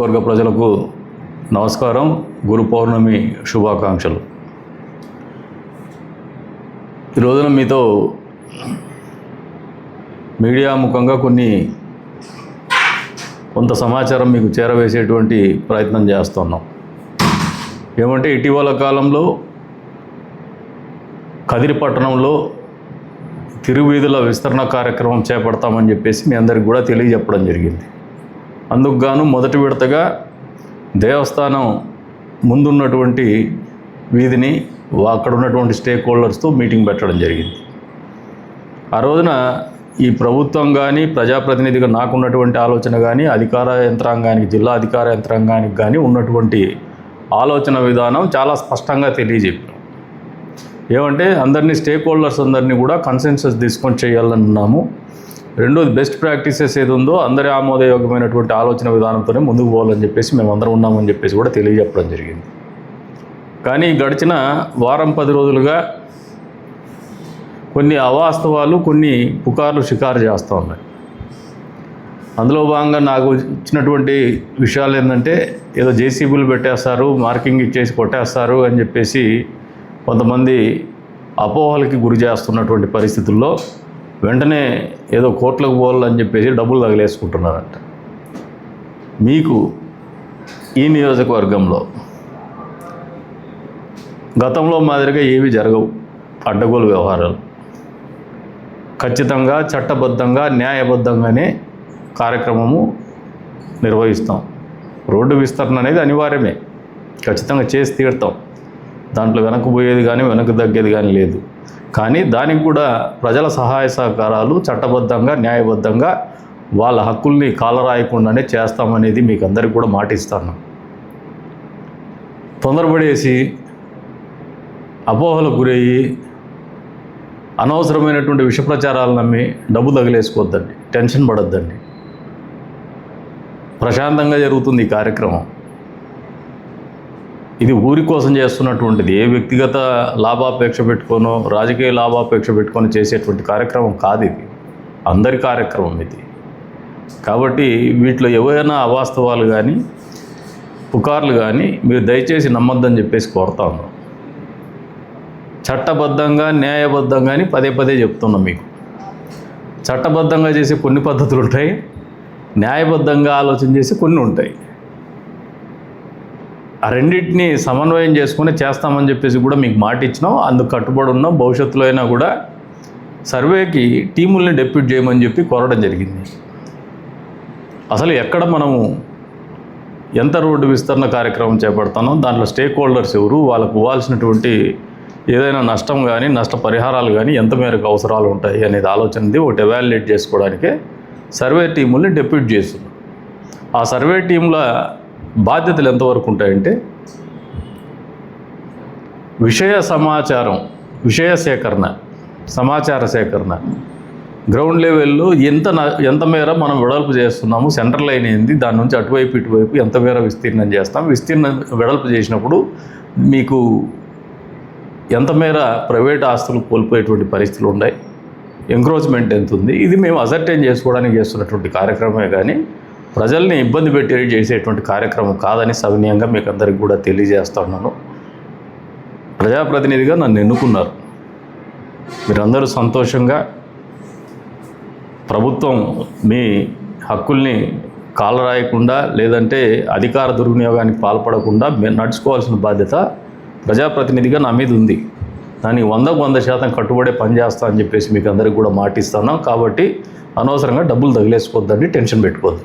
నియోజకవర్గ ప్రజలకు నమస్కారం. గురు పౌర్ణమి శుభాకాంక్షలు. ఈ రోజున మీతో మీడియా ముఖంగా కొంత సమాచారం మీకు చేరవేసేటువంటి ప్రయత్నం చేస్తున్నాం. ఏమంటే ఇటీవల కాలంలో కదిరి పట్టణంలో తిరువీధుల విస్తరణ కార్యక్రమం చేపడతామని చెప్పేసి మీ అందరికి కూడా తెలియజెప్పడం జరిగింది. అందుకు గాను మొదటి విడతగా దేవస్థానం ముందున్నటువంటి వీధిని అక్కడ ఉన్నటువంటి స్టేక్ హోల్డర్స్తో మీటింగ్ పెట్టడం జరిగింది. ఆ రోజున ఈ ప్రభుత్వం కానీ ప్రజాప్రతినిధిగా నాకున్నటువంటి ఆలోచన కానీ అధికార యంత్రాంగానికి జిల్లా అధికార యంత్రాంగానికి కానీ ఉన్నటువంటి ఆలోచన విధానం చాలా స్పష్టంగా తెలియజెప్పాం. ఏమంటే అందరినీ స్టేక్ హోల్డర్స్ అందరినీ కూడా కన్సెన్సస్ తీసుకొని చేయాలన్నాము. రెండోది బెస్ట్ ప్రాక్టీసెస్ ఏది ఉందో అందరి ఆమోదయోగ్యమైనటువంటి ఆలోచన విధానంతోనే ముందుకు పోవాలని చెప్పేసి మేమందరం ఉన్నామని చెప్పేసి కూడా తెలియజెప్పడం జరిగింది. కానీ గడిచిన వారం 10 రోజులుగా కొన్ని అవాస్తవాలు కొన్ని పుకార్లు షికారు చేస్తూ ఉన్నాయి. అందులో భాగంగా నాకు ఇచ్చినటువంటి విషయాలు ఏంటంటే ఏదో జేసీబీలు పెట్టేస్తారు, మార్కింగ్ ఇచ్చేసి కొట్టేస్తారు అని చెప్పేసి కొంతమంది అపోహలకి గురి చేస్తున్నటువంటి పరిస్థితుల్లో వెంటనే ఏదో కోట్లకు పోవాలని చెప్పేసి డబ్బులు తగిలేసుకుంటున్నారంట. మీకు ఈ నియోజకవర్గంలో గతంలో మాదిరిగా ఏవి జరగవు. అడ్డగోలు వ్యవహారాలు ఖచ్చితంగా చట్టబద్ధంగా న్యాయబద్ధంగానే కార్యక్రమము నిర్వహిస్తాం. రోడ్డు విస్తరణ అనేది అనివార్యమే, ఖచ్చితంగా చేసి తీరుతాం. దాంట్లో వెనక్కి పోయేది కానీ వెనక్కి తగ్గేది కానీ లేదు. కానీ దానికి కూడా ప్రజల సహాయ సహకారాలు చట్టబద్ధంగా న్యాయబద్ధంగా వాళ్ళ హక్కుల్ని కాలరాయకుండానే చేస్తామనేది మీకు అందరికీ కూడా మాటిస్తాను. తొందరపడేసి అపోహలకు గురయ్యి అనవసరమైనటువంటి విష ప్రచారాలు నమ్మి డబ్బు తగిలేసుకోవద్దండి, టెన్షన్ పడొద్దండి. ప్రశాంతంగా జరుగుతుంది ఈ కార్యక్రమం. ఇది ఊరి కోసం చేస్తున్నటువంటిది, ఏ వ్యక్తిగత లాభాపేక్ష పెట్టుకోనో రాజకీయ లాభాపేక్ష పెట్టుకొని చేసేటువంటి కార్యక్రమం కాదు. ఇది అందరి కార్యక్రమం ఇది. కాబట్టి వీటిలో ఏవైనా అవాస్తవాలు కానీ పుకార్లు కానీ మీరు దయచేసి నమ్మొద్దని చెప్పేసి కోరుతా ఉన్నాం. చట్టబద్ధంగా న్యాయబద్ధంగాని పదే చెప్తున్నాం. మీకు చట్టబద్ధంగా చేసే కొన్ని పద్ధతులు ఉంటాయి, న్యాయబద్ధంగా ఆలోచన చేసి కొన్ని ఉంటాయి. ఆ రెండింటిని సమన్వయం చేసుకుని చేస్తామని చెప్పేసి కూడా మీకు మాట ఇచ్చినాం. అందుకు కట్టుబడి ఉన్నాం. భవిష్యత్తులో అయినా కూడా సర్వేకి టీముల్ని డెప్యూట్ చేయమని చెప్పి కోరడం జరిగింది. అసలు ఎక్కడ మనము ఎంత రోడ్డు విస్తరణ కార్యక్రమం చేపడతానో దాంట్లో స్టేక్ హోల్డర్స్ ఎవరు, వాళ్ళకు ఇవ్వాల్సినటువంటి ఏదైనా నష్టం కానీ నష్ట పరిహారాలు కానీ ఎంత మేరకు అవసరాలు ఉంటాయి అనేది ఆలోచనది ఒకటి ఎవాల్యుయేట్ చేసుకోవడానికే సర్వే టీముల్ని డెప్యూట్ చేస్తున్నాం. ఆ సర్వే టీంల బాధ్యతలు ఎంతవరకు ఉంటాయంటే విషయ సేకరణ, సమాచార సేకరణ, గ్రౌండ్ లెవెల్లో ఎంత మేర మనం వెడల్పు చేస్తున్నాము, సెంటర్ లైన్ ఏంది, దాని నుంచి అటువైపు ఇటువైపు ఎంత మేర విస్తీర్ణం చేస్తాం, వెడల్పు చేసినప్పుడు మీకు ఎంత మేర ప్రైవేట్ ఆస్తులు కోల్పోయేటువంటి పరిస్థితులు ఉన్నాయి, ఎంక్రోచ్మెంట్ ఎంత ఉంది, ఇది మేము అసర్టైన్ చేసుకోవడానికి చేస్తున్నటువంటి కార్యక్రమమే కానీ ప్రజల్ని ఇబ్బంది పెట్టి చేసేటువంటి కార్యక్రమం కాదని సవినయంగా మీకు అందరికీ కూడా తెలియజేస్తున్నాను. ప్రజాప్రతినిధిగా నన్ను ఎన్నుకున్నారు. మీరందరూ సంతోషంగా ప్రభుత్వం మీ హక్కుల్ని కాలరాయకుండా లేదంటే అధికార దుర్వినియోగానికి పాల్పడకుండా నడుచుకోవాల్సిన బాధ్యత ప్రజాప్రతినిధిగా నా మీద ఉంది. దాన్ని 100% కట్టుబడే పనిచేస్తా అని చెప్పేసి మీకు అందరికీ కూడా మాటిస్తున్నాం. కాబట్టి అనవసరంగా డబ్బులు తగిలేసుకోవద్దండి, టెన్షన్ పెట్టుకోవద్దు.